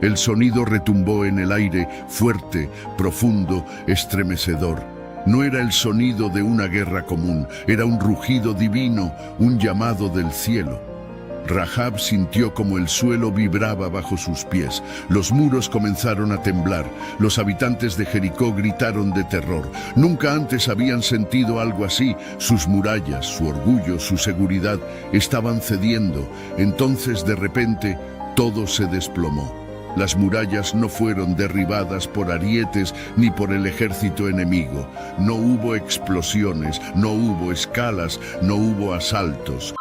El sonido retumbó en el aire, fuerte, profundo, estremecedor. No era el sonido de una guerra común, era un rugido divino, un llamado del cielo. Rahab sintió como el suelo vibraba bajo sus pies. Los muros comenzaron a temblar. Los habitantes de Jericó gritaron de terror. Nunca antes habían sentido algo así. Sus murallas, su orgullo, su seguridad estaban cediendo. Entonces, de repente, todo se desplomó. Las murallas no fueron derribadas por arietes ni por el ejército enemigo. No hubo explosiones, no hubo escalas, no hubo asaltos.